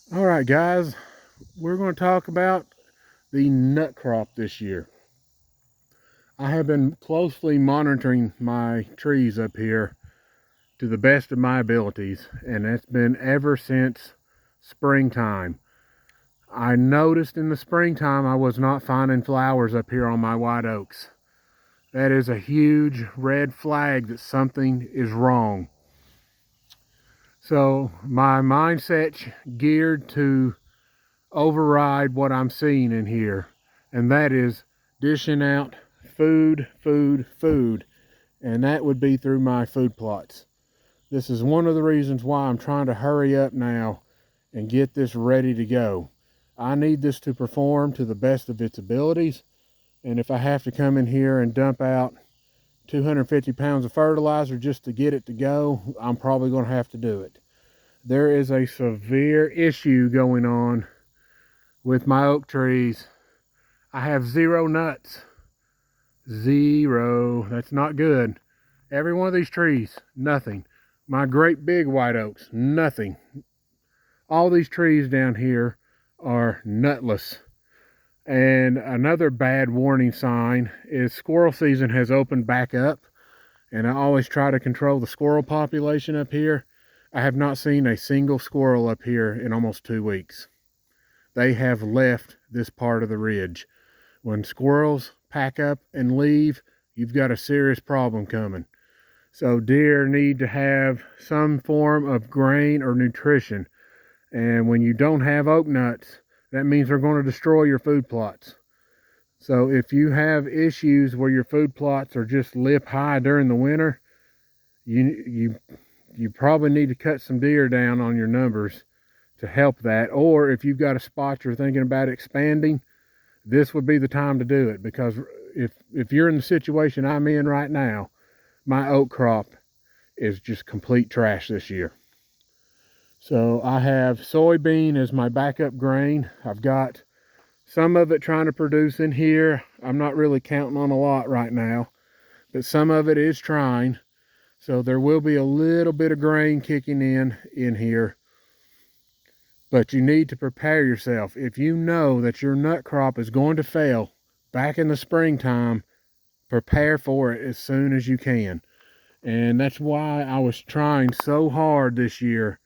All right, guys, we're going to talk about the nut crop this year. I have been closely monitoring my trees up here to the best of my abilities, and it's been ever since springtime. I noticed in the springtime I was not finding flowers up here on my white oaks. That is a huge red flag that something is wrong. So my mindset's geared to override what I'm seeing in here, and that is dishing out food, food, food, and that would be through my food plots. This is one of the reasons why I'm trying to hurry up now and get this ready to go. I need this to perform to the best of its abilities, and if I have to come in here and dump out 250 pounds of fertilizer just to get it to go, I'm probably going to have to do it. There is a severe issue going on with my oak trees. I have zero nuts. Zero. That's not good. Every one of these trees, nothing. My great big white oaks, nothing. All these trees down here are nutless. And another bad warning sign is squirrel season has opened back up. And I always try to control the squirrel population up here. I have not seen a single squirrel up here in almost 2 weeks. They have left this part of the ridge. When squirrels pack up and leave, you've got a serious problem coming. So deer need to have some form of grain or nutrition. And when you don't have oak nuts, that means they're going to destroy your food plots. So if you have issues where your food plots are just lip high during the winter, you probably need to cut some deer down on your numbers to help that. Or if you've got a spot you're thinking about expanding, this would be the time to do it, because if you're in the situation I'm in right now, my oak crop is just complete trash this year. So I have soybean as my backup grain. I've got some of it trying to produce in here. I'm not really counting on a lot right now, but some of it is trying. So there will be a little bit of grain kicking in here. But you need to prepare yourself. If you know that your nut crop is going to fail back in the springtime, prepare for it as soon as you can. And that's why I was trying so hard this year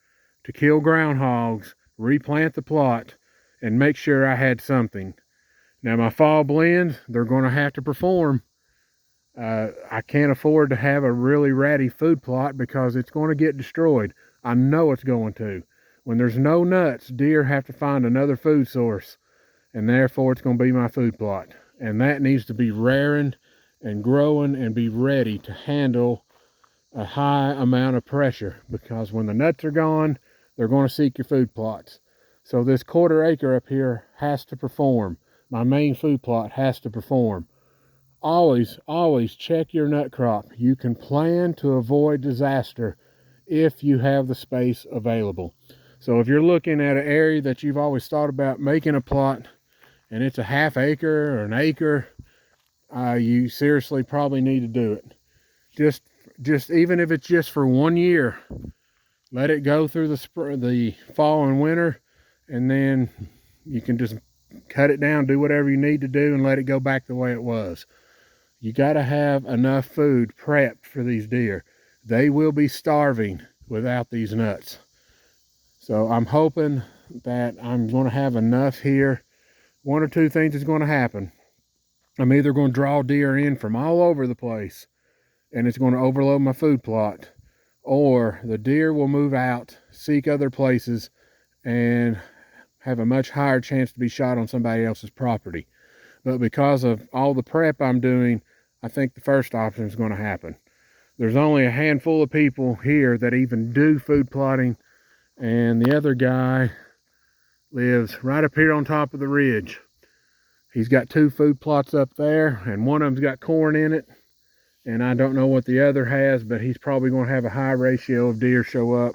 to kill groundhogs, replant the plot, and make sure I had something. Now my fall blends, they're going to have to perform. I can't afford to have a really ratty food plot because it's going to get destroyed. I know it's going to. When there's no nuts, deer have to find another food source, and therefore it's going to be my food plot. And that needs to be raring and growing and be ready to handle a high amount of pressure, because when the nuts are gone, they're going to seek your food plots. So this quarter acre up here has to perform. My main food plot has to perform. Always check your nut crop. You can plan to avoid disaster if you have the space available. So if you're looking at an area that you've always thought about making a plot and it's a half acre or an acre, you seriously probably need to do it. Just even if it's just for 1 year, let it go through the fall and winter, and then you can just cut it down, do whatever you need to do, and let it go back the way it was. You got to have enough food prepped for these deer. They will be starving without these nuts. So I'm hoping that I'm going to have enough here. One or two things is going to happen. I'm either going to draw deer in from all over the place, and it's going to overload my food plot, or the deer will move out, seek other places, and have a much higher chance to be shot on somebody else's property. But because of all the prep I'm doing, I think the first option is going to happen. There's only a handful of people here that even do food plotting, and the other guy lives right up here on top of the ridge. He's got 2 food plots up there, and one of them's got corn in it, and I don't know what the other has, but he's probably going to have a high ratio of deer show up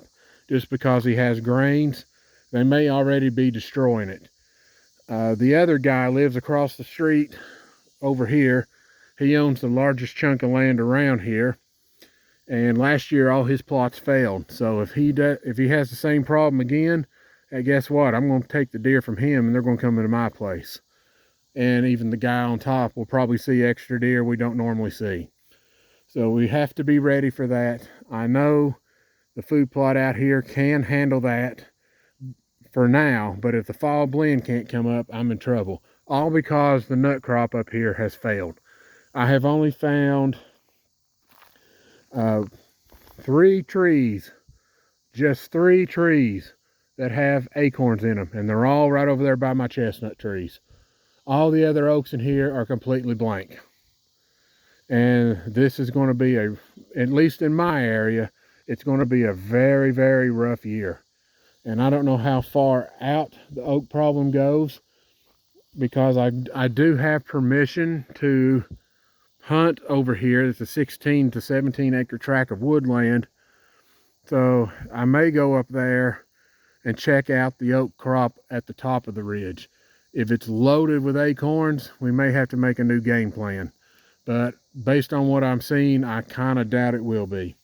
just because he has grains. They may already be destroying it. The other guy lives across the street over here. He owns the largest chunk of land around here, and last year all his plots failed. So if he has the same problem again, And guess what? I'm going to take the deer from him and they're going to come into my place. And even the guy on top will probably see extra deer we don't normally see. So we have to be ready for that. I know the food plot out here can handle that for now, but if the fall blend can't come up, I'm in trouble. All because the nut crop up here has failed. I have only found 3 trees, just 3 trees that have acorns in them, and they're all right over there by my chestnut trees. All the other oaks in here are completely blank. And this is going to be at least in my area, it's going to be a very, very rough year. And I don't know how far out the oak problem goes, because I do have permission to hunt over here. It's a 16 to 17 acre tract of woodland. So I may go up there and check out the oak crop at the top of the ridge. If it's loaded with acorns, we may have to make a new game plan. But based on what I'm seeing, I kind of doubt it will be.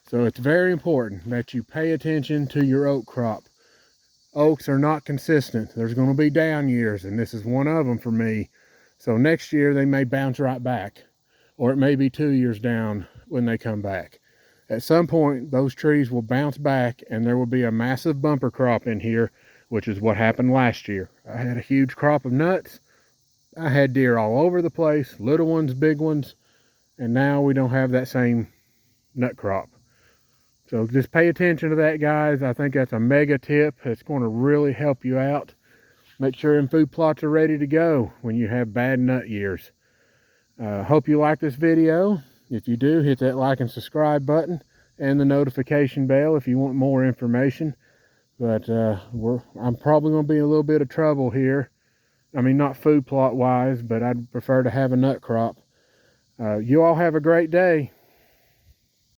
So it's very important that you pay attention to your oak crop. Oaks are not consistent. There's going to be down years, and this is one of them for me. So next year they may bounce right back, or it may be 2 years down when they come back. At some point, those trees will bounce back and there will be a massive bumper crop in here, which is what happened last year. I had a huge crop of nuts. I had deer all over the place, little ones, big ones, and now we don't have that same nut crop. So just pay attention to that, guys. I think that's a mega tip that's going to really help you out. Make sure them food plots are ready to go when you have bad nut years. Hope you like this video. If you do, hit that like and subscribe button and the notification bell if you want more information. But I'm probably going to be in a little bit of trouble here. I mean, not food plot wise, but I'd prefer to have a nut crop. You all have a great day.